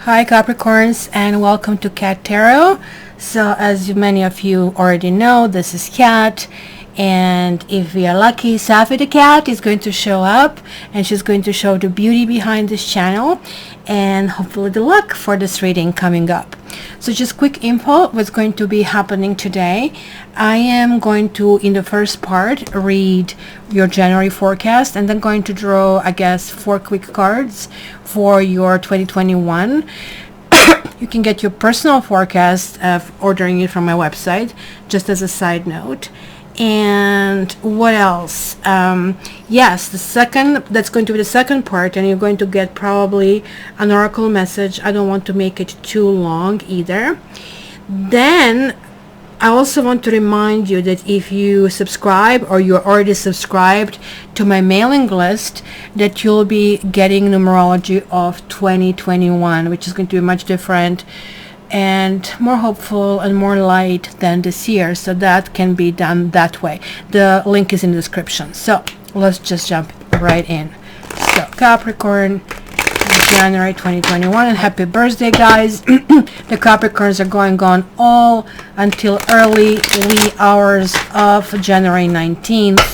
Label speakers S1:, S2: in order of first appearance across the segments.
S1: Hi Capricorns, and welcome to Cat Tarot. So as many of you already know, this is Cat, and if we are lucky, Safi the cat is going to show up, and she's going to show the beauty behind this channel and hopefully the luck for this reading coming up. So just quick info what's going to be happening today. I am going to, in the first part, read your January forecast, and then going to draw, I guess, 4 quick cards for your 2021. You can get your personal forecast ordering it from my website, just as a side note. And what else? Yes, that's going to be the second part, and you're going to get probably an oracle message. I don't want to make it too long either. Then I also want to remind you that if you subscribe, or you're already subscribed to my mailing list, that you'll be getting numerology of 2021, which is going to be much different and more hopeful and more light than this year. So that can be done that way. The link is in the description. So let's just jump right in. So Capricorn, January 2021, and happy birthday, guys. The Capricorns are going on all until early wee hours of January 19th.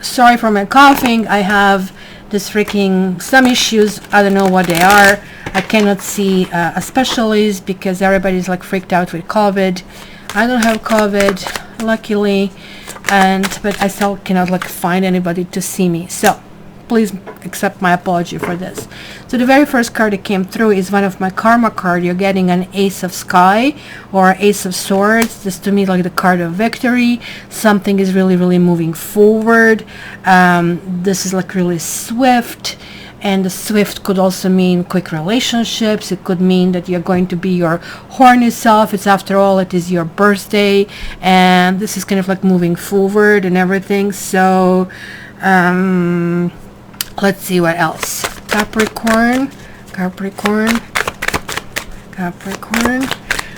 S1: Sorry for my coughing. I have some issues. I don't know what they are. I cannot see a specialist because everybody's like freaked out with COVID. I don't have COVID, luckily, but I still cannot like find anybody to see me. So please accept my apology for this. So the very first card that came through is one of my karma card. You're getting an Ace of Sky or Ace of Swords. This to me like the card of victory. Something is really, really moving forward. This is like really swift. And the swift could also mean quick relationships. It could mean that you're going to be your horny self. It's, after all, it is your birthday. And this is kind of like moving forward and everything. So let's see what else. Capricorn.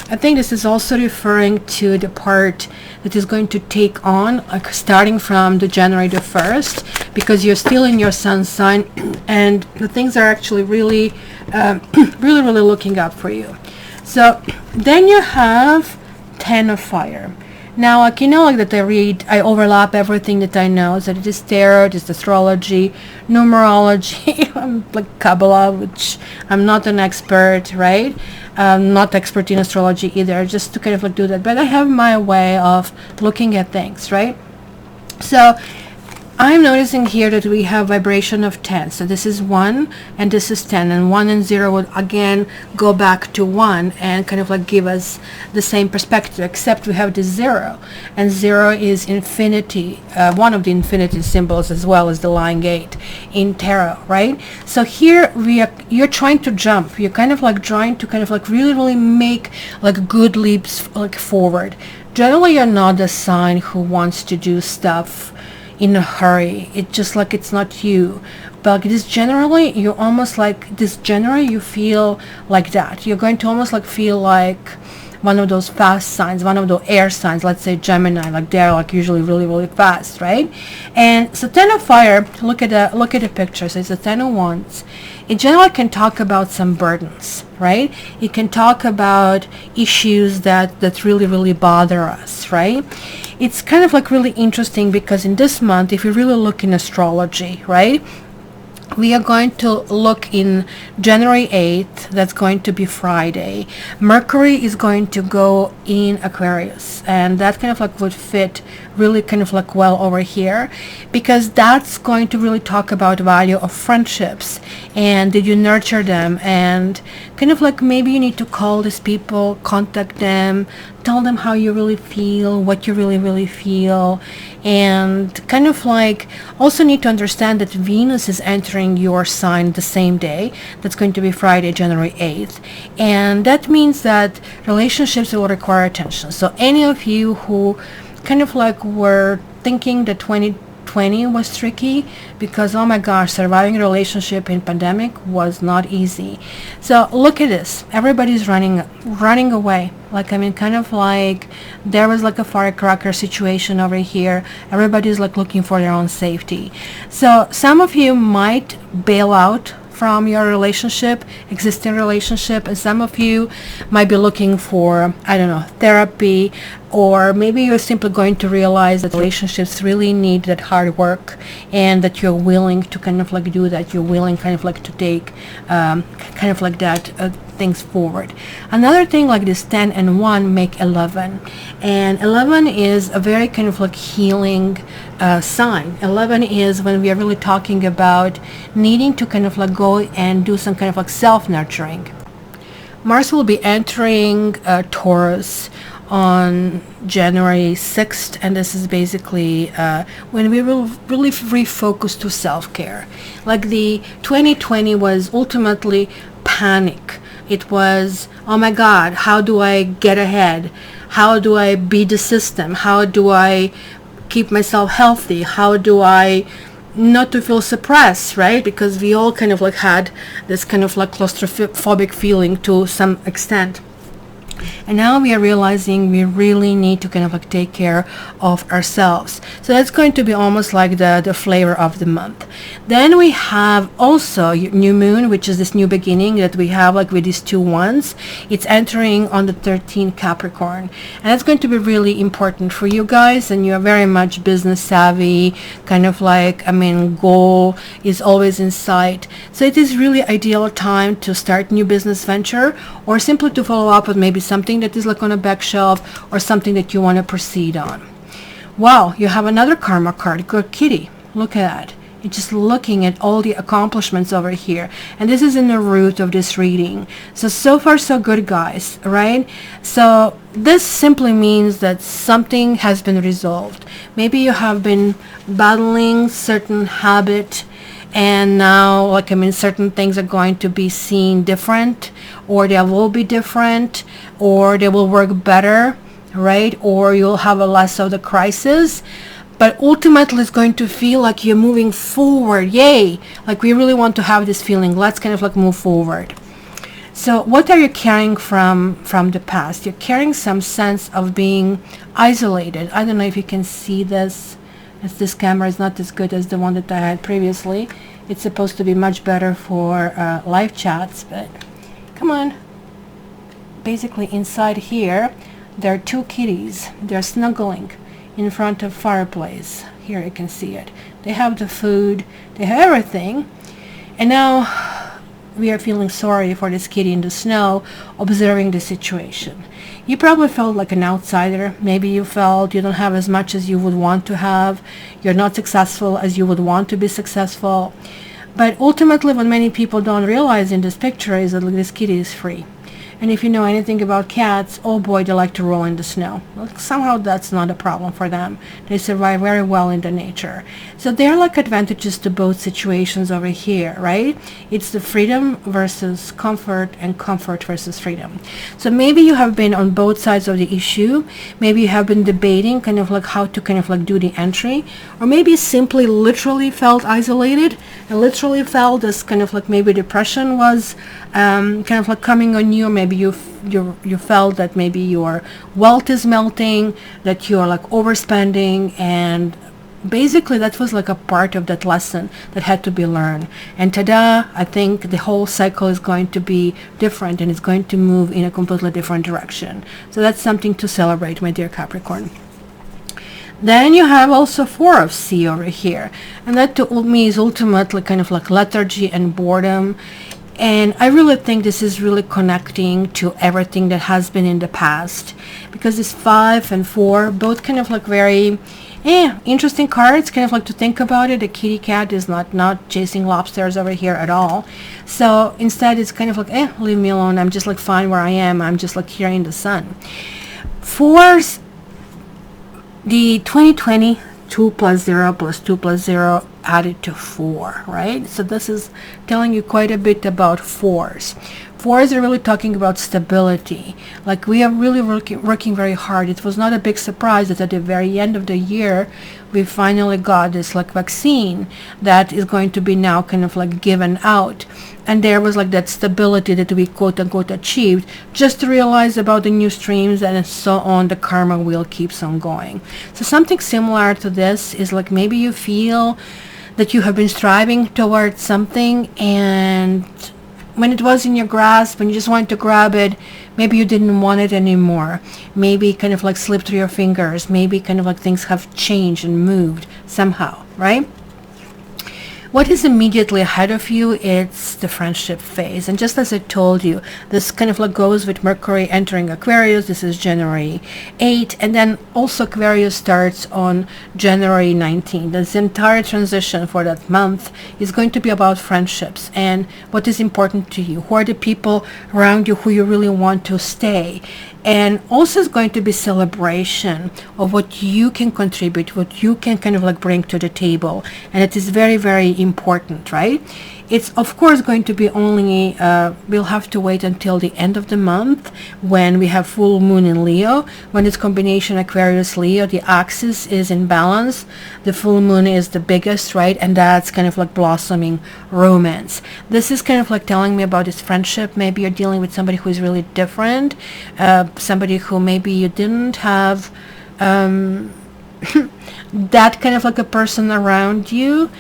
S1: I think this is also referring to the part that is going to take on, like starting from the January the 1st, because you're still in your sun sign, and the things are actually really, really looking up for you. So then you have 10 of Fire. Now, like, you know, like that I overlap everything that I know. So it is tarot, it is astrology, numerology, like Kabbalah, which I'm not an expert, right? Not expert in astrology either, just to kind of like do that. But I have my way of looking at things, right? So I'm noticing here that we have vibration of 10. So this is 1 and this is 10, and 1 and 0 would again go back to 1 and kind of like give us the same perspective, except we have the 0, and 0 is infinity, one of the infinity symbols, as well as the Lion Gate in tarot, right? So here you're trying to jump. You're kind of like trying to kind of like really make like good leaps like forward. Generally, you're not the sign who wants to do stuff in a hurry. It's just like it's not you. But this generally, you're almost like this January, you feel like that. You're going to almost like feel like one of those fast signs, one of those air signs, let's say Gemini, like they're like usually really fast, right? And so 10 of Fire, look at the picture. So it's a 10 of Wands. It generally can talk about some burdens, right? It can talk about issues that really bother us, right? It's kind of like really interesting because in this month, if you really look in astrology, right, we are going to look in January 8th. That's going to be Friday. Mercury is going to go in Aquarius, and that kind of like would fit really kind of like well over here, because that's going to really talk about value of friendships, and did you nurture them, and kind of like maybe you need to call these people, contact them, tell them how you really feel, what you really feel, and kind of like also need to understand that Venus is entering your sign the same day. That's going to be Friday, January 8th, and that means that relationships will require attention. So any of you who kind of like were thinking that 2020 was tricky because, oh my gosh, surviving a relationship in pandemic was not easy. So look at this. Everybody's running away. Like, I mean, kind of like there was like a firecracker situation over here. Everybody's like looking for their own safety. So some of you might bail out from your existing relationship, and some of you might be looking for, I don't know, therapy, or maybe you're simply going to realize that relationships really need that hard work, and that you're willing to kind of like do that. You're willing kind of like to take kind of like that things forward. Another thing, like this 10 and 1 make 11, and 11 is a very kind of like healing sign. 11 is when we are really talking about needing to kind of like go and do some kind of like self-nurturing. Mars will be entering Taurus on January 6th, and this is basically when we will really refocus to self-care. Like the 2020 was ultimately panic. It was, oh my God, how do I get ahead? How do I beat the system? How do I keep myself healthy? How do I not to feel suppressed, right? Because we all kind of like had this kind of like claustrophobic feeling to some extent. And now we are realizing we really need to kind of like take care of ourselves. So that's going to be almost like the flavor of the month. Then we have also new moon, which is this new beginning that we have like with these 2 ones. It's entering on the 13th Capricorn, and that's going to be really important for you guys, and you're very much business savvy, kind of like, I mean, goal is always in sight. So it is really ideal time to start new business venture, or simply to follow up with maybe something that is like on a back shelf, or something that you want to proceed on. Wow, you have another karma card. Good kitty. Look at that. You're just looking at all the accomplishments over here, and this is in the root of this reading. So far so good, guys, right? So this simply means that something has been resolved. Maybe you have been battling certain habit, and now, like, I mean, certain things are going to be seen different, or they will be different, or they will work better, right? Or you'll have a less of the crisis. But ultimately, it's going to feel like you're moving forward. Yay! Like, we really want to have this feeling. Let's kind of like move forward. So what are you carrying from the past? You're carrying some sense of being isolated. I don't know if you can see this, as this camera is not as good as the one that I had previously. It's supposed to be much better for live chats, but come on. Basically, inside here, there are 2 kitties. They're snuggling in front of fireplace. Here you can see it. They have the food, they have everything, and now we are feeling sorry for this kitty in the snow, observing the situation. You probably felt like an outsider. Maybe you felt you don't have as much as you would want to have. You're not successful as you would want to be successful. But ultimately, what many people don't realize in this picture is that this kitty is free. And if you know anything about cats, oh boy, they like to roll in the snow. Well, somehow that's not a problem for them. They survive very well in the nature. So there are like advantages to both situations over here, right? It's the freedom versus comfort, and comfort versus freedom. So maybe you have been on both sides of the issue. Maybe you have been debating kind of like how to kind of like do the entry, or maybe simply literally felt isolated and literally felt this kind of like maybe depression was kind of like coming on you. Maybe you felt that maybe your wealth is melting, that you're like overspending, and basically that was like a part of that lesson that had to be learned. And tada, I think the whole cycle is going to be different, and it's going to move in a completely different direction. So that's something to celebrate, my dear Capricorn. Then you have also 4 of Sea over here, and that to me is ultimately kind of like lethargy and boredom. And I really think this is really connecting to everything that has been in the past, because this 5 and 4 both kind of like very interesting cards, kind of like to think about it. The kitty cat is not chasing lobsters over here at all. So instead it's kind of like, leave me alone. I'm just like fine where I am. I'm just like here in the sun. 4s, the 2020, 2 plus 0 plus 2 plus 0 added to 4, right? So this is telling you quite a bit about 4s. 4s are really talking about stability. Like, we are really working very hard. It was not a big surprise that at the very end of the year we finally got this like vaccine that is going to be now kind of like given out, and there was like that stability that we quote unquote achieved, just to realize about the new streams and so on. The karma wheel keeps on going. So something similar to this is like maybe you feel that you have been striving towards something, and when it was in your grasp and you just wanted to grab it, maybe you didn't want it anymore. Maybe kind of like slipped through your fingers. Maybe kind of like things have changed and moved somehow, right? What is immediately ahead of you? It's the friendship phase. And just as I told you, this kind of like goes with Mercury entering Aquarius. This is January 8th. And then also Aquarius starts on January 19th. This entire transition for that month is going to be about friendships and what is important to you. Who are the people around you who you really want to stay? And also it's going to be celebration of what you can contribute, what you can kind of like bring to the table. And it is very, very important, right? It's of course going to be only, we'll have to wait until the end of the month when we have full moon in Leo. When it's combination Aquarius Leo, the axis is in balance. The full moon is the biggest, right? And that's kind of like blossoming romance. This is kind of like telling me about this friendship. Maybe you're dealing with somebody who is really different, somebody who maybe you didn't have that kind of like a person around you.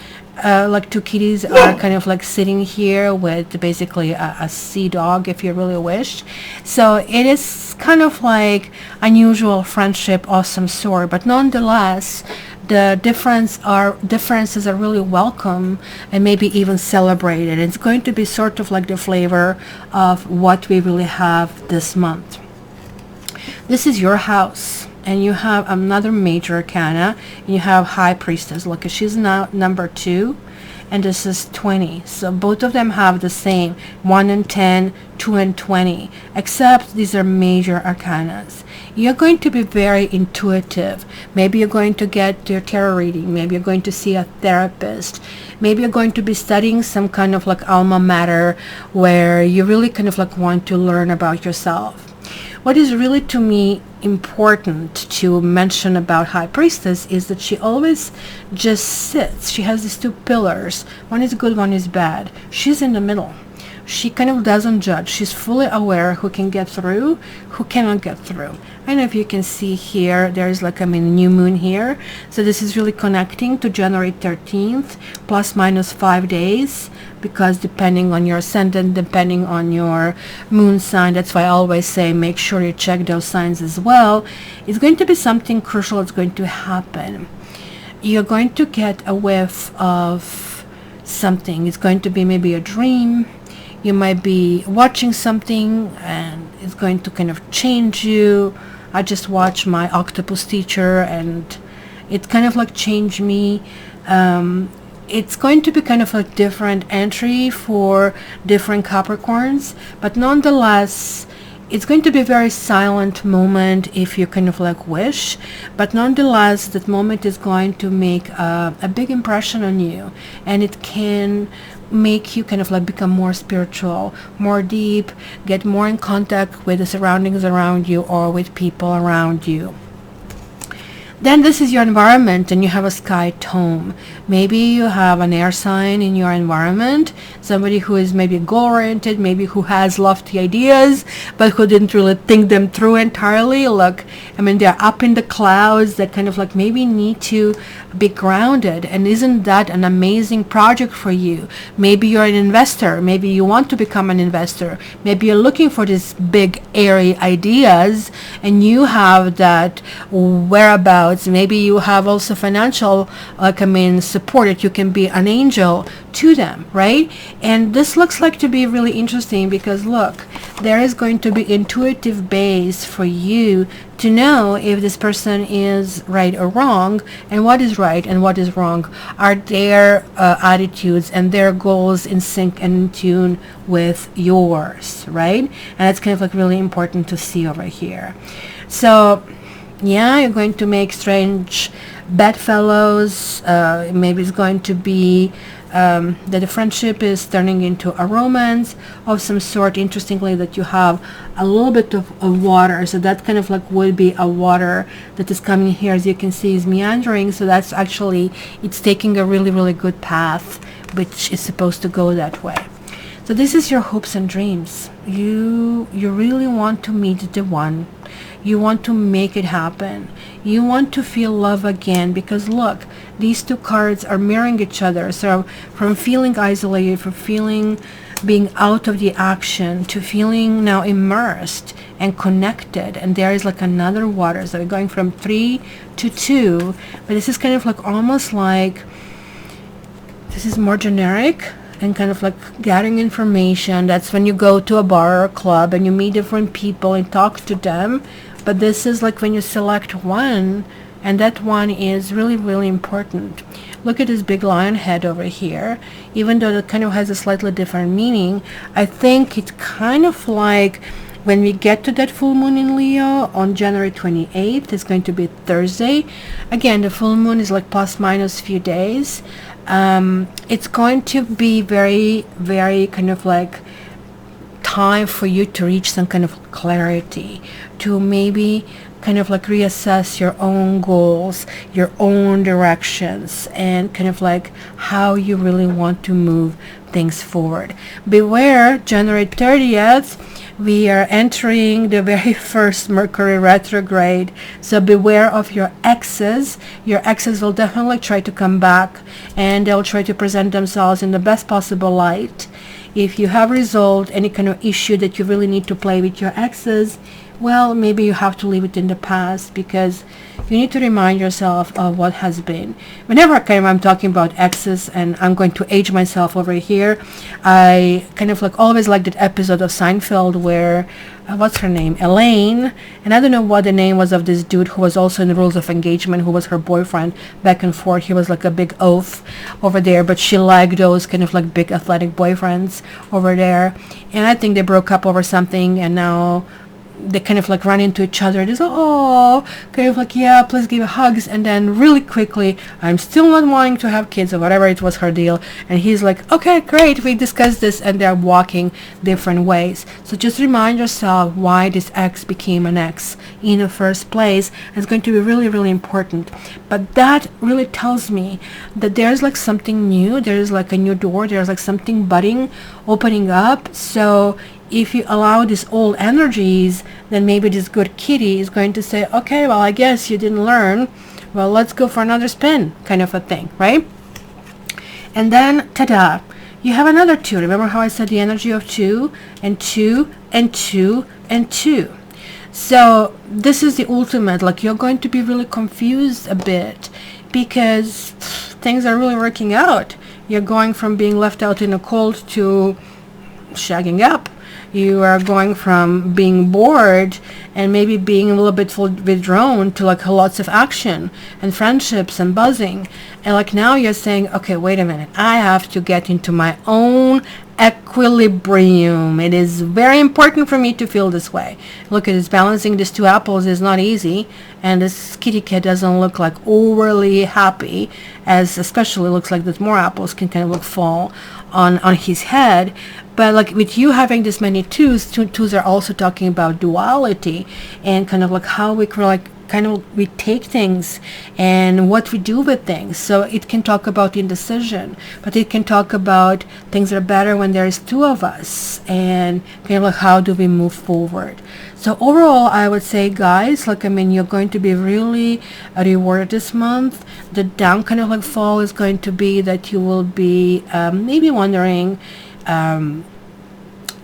S1: Like two kitties are kind of like sitting here with basically a sea dog, if you really wish. So it is kind of like unusual friendship of some sort, but nonetheless, the differences are really welcome and maybe even celebrated. It's going to be sort of like the flavor of what we really have this month. This is your house. And you have another major arcana, and you have High Priestess. Look, she's now number 2, and this is 20. So both of them have the same 1 and 10, 2 and 20, except these are major arcanas. You're going to be very intuitive. Maybe you're going to get your tarot reading. Maybe you're going to see a therapist. Maybe you're going to be studying some kind of like alma mater where you really kind of like want to learn about yourself. What is really to me important to mention about High Priestess is that she always just sits. She has these two pillars. One is good, one is bad. She's in the middle. She kind of doesn't judge. She's fully aware who can get through, who cannot get through. I don't know if you can see here, there's like, new moon here. So this is really connecting to January 13th, plus minus 5 days, because depending on your ascendant, depending on your moon sign, that's why I always say make sure you check those signs as well. It's going to be something crucial. It's going to happen. You're going to get a whiff of something. It's going to be maybe a dream. You might be watching something and it's going to kind of change you. I just watched my octopus teacher and it kind of like changed me. It's going to be kind of a different entry for different Capricorns, but nonetheless, it's going to be a very silent moment if you kind of like wish, but nonetheless, that moment is going to make a big impression on you, and it can make you kind of like become more spiritual, more deep, get more in contact with the surroundings around you or with people around you. Then this is your environment, and you have a sky tone. Maybe you have an air sign in your environment, somebody who is maybe goal-oriented, maybe who has lofty ideas, but who didn't really think them through entirely. Look, I mean, they're up in the clouds, that kind of like maybe need to be grounded. And isn't that an amazing project for you? Maybe you're an investor. Maybe you want to become an investor. Maybe you're looking for these big, airy ideas, and you have that whereabouts. Maybe you have also financial, support, that you can be an angel to them, right? And this looks like to be really interesting because look, there is going to be intuitive base for you to know if this person is right or wrong, and what is right and what is wrong. Are their attitudes and their goals in sync and in tune with yours, right? And that's kind of like really important to see over here. So yeah, you're going to make strange bedfellows. Maybe it's going to be that the friendship is turning into a romance of some sort. Interestingly, that you have a little bit of water, so that kind of like would be a water that is coming here, as you can see, is meandering. So that's actually, it's taking a really, really good path, which is supposed to go that way. So this is your hopes and dreams. You really want to meet the one. You want to make it happen. You want to feel love again, because look, these two cards are mirroring each other. So from feeling isolated, from feeling being out of the action, to feeling now immersed and connected. And there is like another water. So we're going from 3 to 2, but this is kind of like almost like, this is more generic and kind of like gathering information. That's when you go to a bar or a club and you meet different people and talk to them. But this is like when you select one, and that one is really, really important. Look at this big lion head over here. Even though it kind of has a slightly different meaning, I think it's kind of like when we get to that full moon in Leo on January 28th, it's going to be Thursday. Again, the full moon is like plus minus few days. It's going to be very, very kind of like time for you to reach some kind of clarity, to maybe kind of like reassess your own goals, your own directions, and kind of like how you really want to move things forward. Beware, January 30th, we are entering the very first Mercury retrograde. So beware of your exes. Your exes will definitely try to come back, and they'll try to present themselves in the best possible light. If you have resolved any kind of issue that you really need to play with your exes, well, maybe you have to leave it in the past, because you need to remind yourself of what has been. Whenever I'm talking about exes, and I'm going to age myself over here, I kind of like always like that episode of Seinfeld where, what's her name? Elaine. And I don't know what the name was of this dude who was also in the Rules of Engagement, who was her boyfriend back and forth. He was like a big oaf over there, but she liked those kind of like big athletic boyfriends over there. And I think they broke up over something, and now they kind of like run into each other. They say, oh, kind of like, yeah, please give hugs. And then really quickly, I'm still not wanting to have kids, or whatever it was her deal. And he's like, okay, great, we discussed this. And they're walking different ways. So just remind yourself why this ex became an ex in the first place. It's going to be really, really important. But that really tells me that there's like something new. There's like a new door. There's like something budding, opening up. So if you allow these old energies, then maybe this good kitty is going to say, okay, well, I guess you didn't learn. Well, let's go for another spin, kind of a thing, right? And then, ta-da, you have another 2. Remember how I said the energy of 2 and 2 and 2 and 2. So this is the ultimate. Like, you're going to be really confused a bit, because things are really working out. You're going from being left out in the cold to shagging up. You are going from being bored and maybe being a little bit withdrawn to like lots of action and friendships and buzzing. And like now you're saying, okay, wait a minute, I have to get into my own equilibrium. It is very important for me to feel this way. Look at this, balancing these 2 apples is not easy, and this kitty cat doesn't look like overly happy, as especially looks like that more apples can kind of like fall on his head. But like with you having this many twos are also talking about duality, and kind of like how we can like kind of we take things and what we do with things. So it can talk about indecision, but it can talk about things that are better when there is 2 of us, and kind of like how do we move forward. So overall, I would say, guys, like, I mean, you're going to be really rewarded this month. The down kind of like fall is going to be that you will be maybe wondering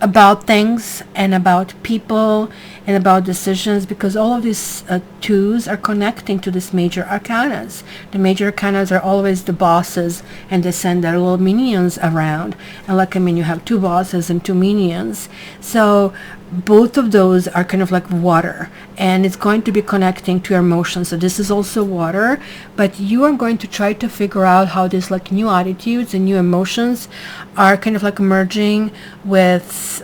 S1: about things and about people and about decisions, because all of these 2s are connecting to this major arcanas. The major arcanas are always the bosses, and they send their little minions around. And like, I mean, you have 2 bosses and 2 minions. So both of those are kind of like water, and it's going to be connecting to your emotions. So this is also water, but you are going to try to figure out how these like new attitudes and new emotions are kind of like merging with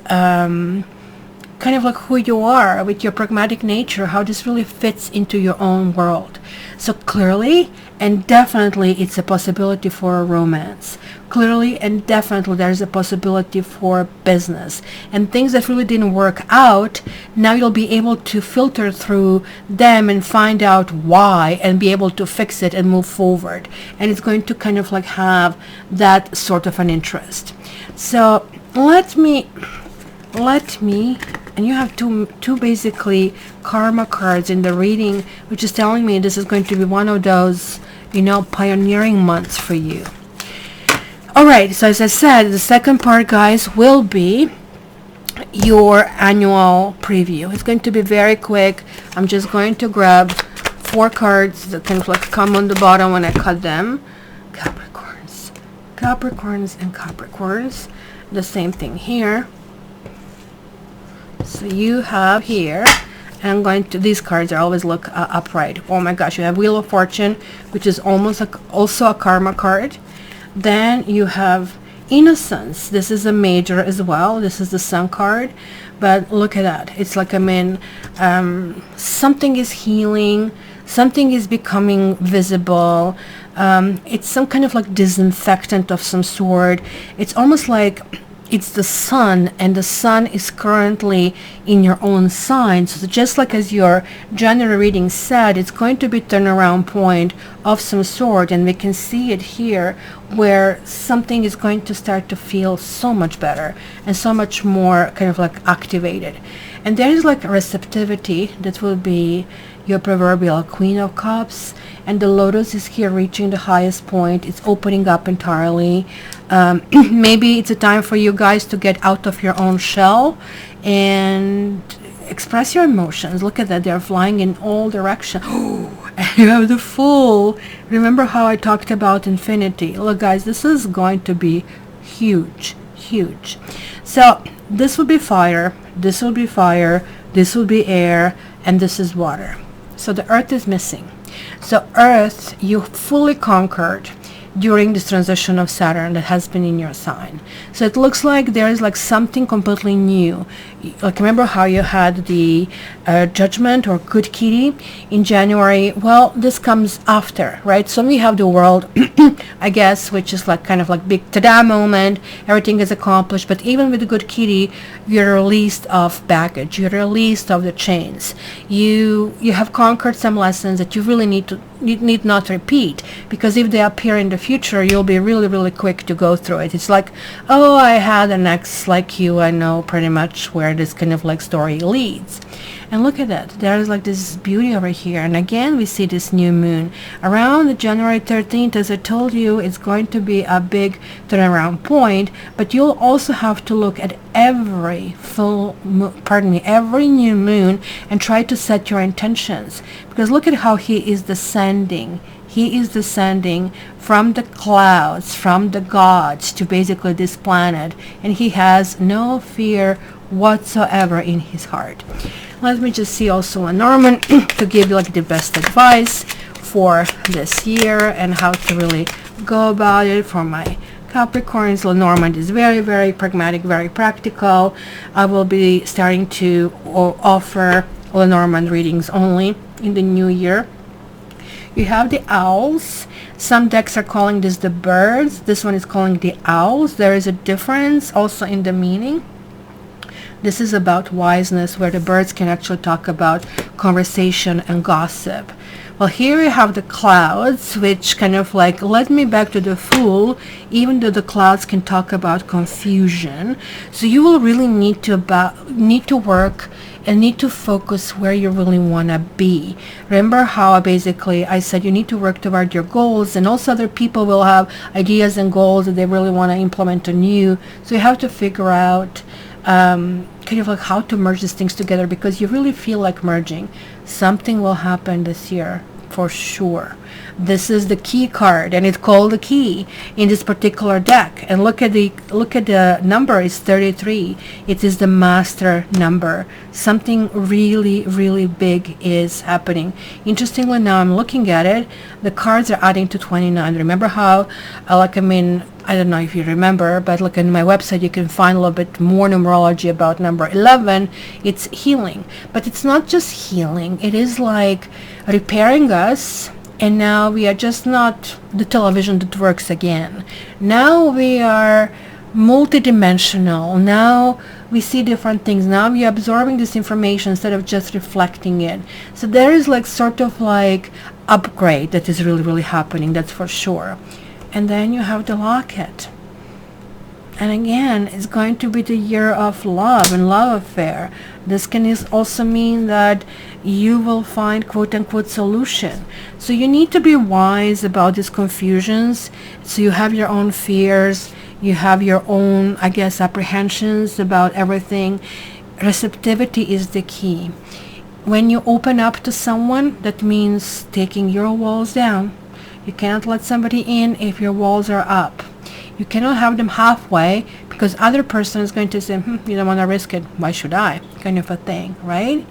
S1: kind of like who you are, with your pragmatic nature, how this really fits into your own world. So clearly and definitely it's a possibility for a romance. Clearly and definitely there's a possibility for business. And things that really didn't work out, now you'll be able to filter through them and find out why and be able to fix it and move forward. And it's going to kind of like have that sort of an interest. So let me let me, and you have two basically karma cards in the reading, which is telling me this is going to be one of those, you know, pioneering months for you. All right, so as I said, the second part, guys, will be your annual preview. It's going to be very quick. I'm just going to grab 4 cards that can like come on the bottom when I cut them. Capricorns, Capricorns, and Capricorns. The same thing here. So you have here, and I'm going to, these cards are always look upright. Oh my gosh, you have Wheel of Fortune, which is almost like also a karma card. Then you have Innocence. This is a major as well. This is the Sun card, but look at that. It's like, I mean, something is healing, something is becoming visible. It's some kind of like disinfectant of some sort. It's almost like it's the sun, and the sun is currently in your own sign. So just like as your January reading said, it's going to be turnaround point of some sort, and we can see it here where something is going to start to feel so much better and so much more kind of like activated. And there is like a receptivity that will be your proverbial Queen of Cups, and the Lotus is here reaching the highest point. It's opening up entirely. Maybe it's a time for you guys to get out of your own shell and express your emotions. Look at that, they're flying in all directions. And you have the Fool. Remember how I talked about infinity? Look guys, this is going to be huge, huge. So this will be fire, this will be fire, this will be air, and this is water. So the earth is missing. So earth, you fully conquered during this transition of Saturn that has been in your sign. So it looks like there is like something completely new. Like remember how you had the Judgment or Good Kitty in January? Well, this comes after, right? So we have the World, I guess, which is like kind of like big ta-da moment. Everything is accomplished. But even with the Good Kitty, you're released of baggage. You're released of the chains. You have conquered some lessons that you really need not repeat, because if they appear in the future, you'll be really quick to go through it. It's like, oh, I had an ex like you. I know pretty much where this kind of like story leads. And look at that, there's like this beauty over here. And again, we see this new moon around the January 13th. As I told you, it's going to be a big turnaround point, but you'll also have to look at every every new moon and try to set your intentions, because look at how he is descending. He is descending from the clouds, from the gods, to basically this planet, and he has no fear whatsoever in his heart. Let me just see also a Norman to give you like the best advice for this year and how to really go about it for my Capricorns. Lenormand is very pragmatic, very practical. I will be starting to offer Lenormand readings only in the new year. You have the owls. Some decks are calling this the birds. This one is calling the owls. There is a difference also in the meaning. This is about wiseness, where the birds can actually talk about conversation and gossip. Well, here we have the clouds, which kind of like led me back to the Fool, even though the clouds can talk about confusion. So you will really need to work and need to focus where you really want to be. Remember how basically I said you need to work toward your goals, and also other people will have ideas and goals that they really want to implement on you. So you have to figure out kind of like how to merge these things together, because you really feel like merging. Something will happen this year for sure. This is the key card, and it's called the key in this particular deck. And look at the number is 33. It is the master number. Something really big is happening. Interestingly, now I'm looking at it, the cards are adding to 29. Remember how I don't know if you remember, but look on my website, you can find a little bit more numerology about number 11. It's healing, but it's not just healing. It is like repairing us. And now we are just not the television that works again. Now we are multidimensional. Now we see different things. Now we are absorbing this information instead of just reflecting it. So there is like sort of like upgrade that is really happening, that's for sure. And then you have the locket. And again, it's going to be the year of love and love affair. This can also mean that you will find quote-unquote solution. So you need to be wise about these confusions. So you have your own fears. You have your own, I guess, apprehensions about everything. Receptivity is the key. When you open up to someone, that means taking your walls down. You cannot let somebody in if your walls are up. You cannot have them halfway, because other person is going to say, you don't want to risk it. Why should I? Kind of a thing, right?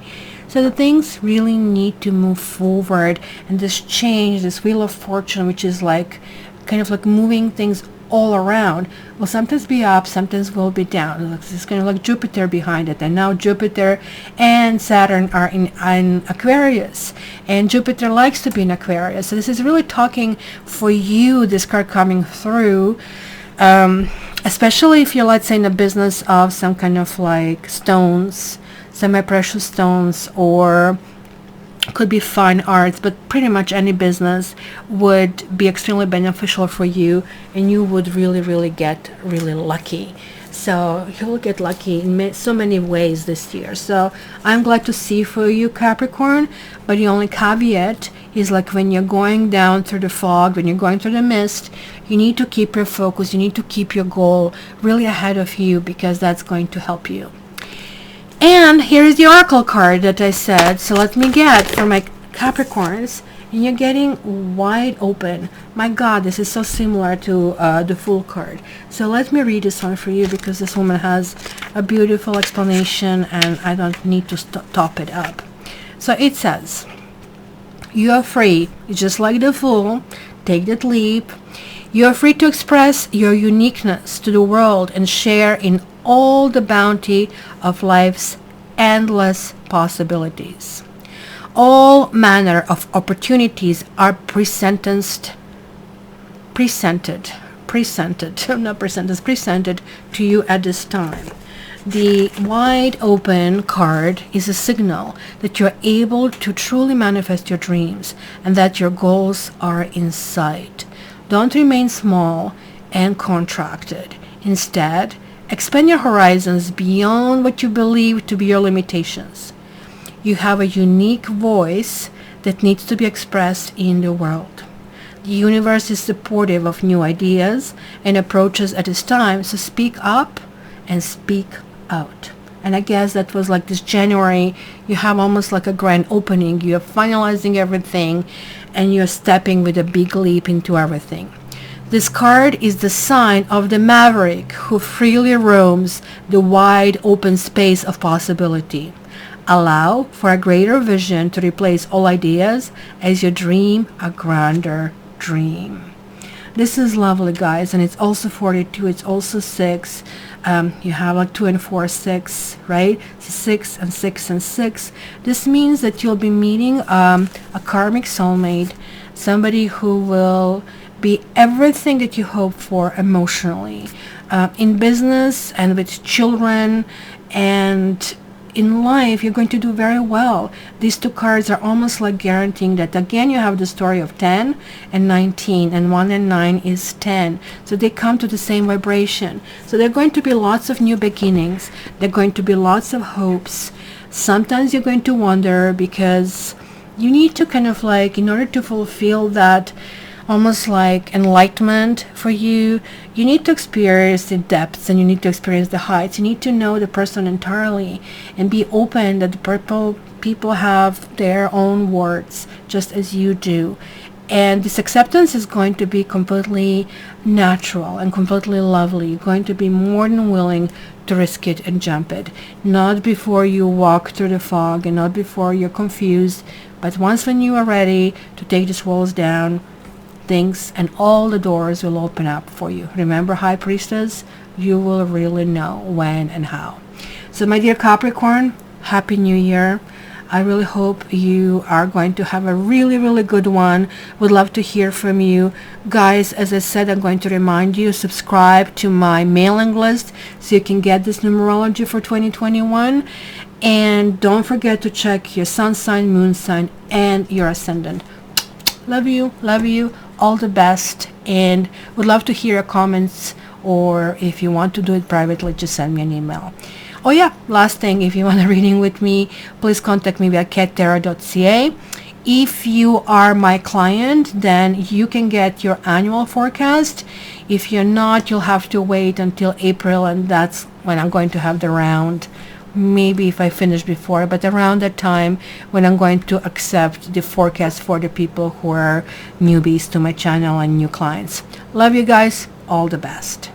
S1: So the things really need to move forward, and this change, this wheel of fortune, which is like kind of like moving things all around, will sometimes be up, sometimes will be down. It's kind of like Jupiter behind it, and now Jupiter and Saturn are in Aquarius, and Jupiter likes to be in Aquarius. So this is really talking for you, this card coming through, especially if you're, let's say, in the business of some kind of like stones, semi-precious stones, or could be fine arts, but pretty much any business would be extremely beneficial for you, and you would really get really lucky. So you will get lucky in so many ways this year. So I'm glad to see for you, Capricorn, but the only caveat is like when you're going down through the fog, when you're going through the mist, you need to keep your focus, you need to keep your goal really ahead of you, because that's going to help you. And here is the Oracle card that I said. So let me get for my Capricorns. And you're getting wide open. My God, this is so similar to the Fool card. So let me read this one for you, because this woman has a beautiful explanation and I don't need to top it up. So it says, you are free. Just like the Fool, take that leap. You are free to express your uniqueness to the world and share in all the bounty of life's endless possibilities. All manner of opportunities are presented to you at this time. The wide open card is a signal that you're able to truly manifest your dreams and that your goals are in sight. Don't remain small and contracted. Instead, expand your horizons beyond what you believe to be your limitations. You have a unique voice that needs to be expressed in the world. The universe is supportive of new ideas and approaches at this time, so speak up and speak out. And I guess that was like this January, you have almost like a grand opening. You're finalizing everything and you're stepping with a big leap into everything. This card is the sign of the maverick who freely roams the wide open space of possibility. Allow for a greater vision to replace all ideas as you dream a grander dream. This is lovely, guys, and it's also 42, it's also 6. You have like 2 and 4, 6, right? So 6 and 6 and 6. This means that you'll be meeting a karmic soulmate, somebody who will be everything that you hope for emotionally, in business and with children, and in life you're going to do very well. These two cards are almost like guaranteeing that. Again, you have the story of 10 and 19, and 1 and 9 is 10, so they come to the same vibration. So there are going to be lots of new beginnings, there are going to be lots of hopes. Sometimes you're going to wonder, because you need to kind of like, in order to fulfill that almost like enlightenment for you, you need to experience the depths and you need to experience the heights. You need to know the person entirely and be open that the people have their own words just as you do. And this acceptance is going to be completely natural and completely lovely. You're going to be more than willing to risk it and jump it. Not before you walk through the fog and not before you're confused, but once when you are ready to take these walls down, things and all the doors will open up for you. Remember, High Priestess, you will really know when and how. So my dear Capricorn, Happy New Year. I really hope you are going to have a really good one. Would love to hear from you. Guys, as I said, I'm going to remind you, subscribe to my mailing list so you can get this numerology for 2021. And don't forget to check your sun sign, moon sign, and your ascendant. Love you, all the best, and would love to hear your comments or if you want to do it privately, just send me an email. Oh yeah, last thing, if you want a reading with me, please contact me via cattarot.ca. If you are my client, then you can get your annual forecast. If you're not, you'll have to wait until April, and that's when I'm going to have the round. Maybe if I finish before, but around that time when I'm going to accept the forecast for the people who are newbies to my channel and new clients. Love you guys. All the best.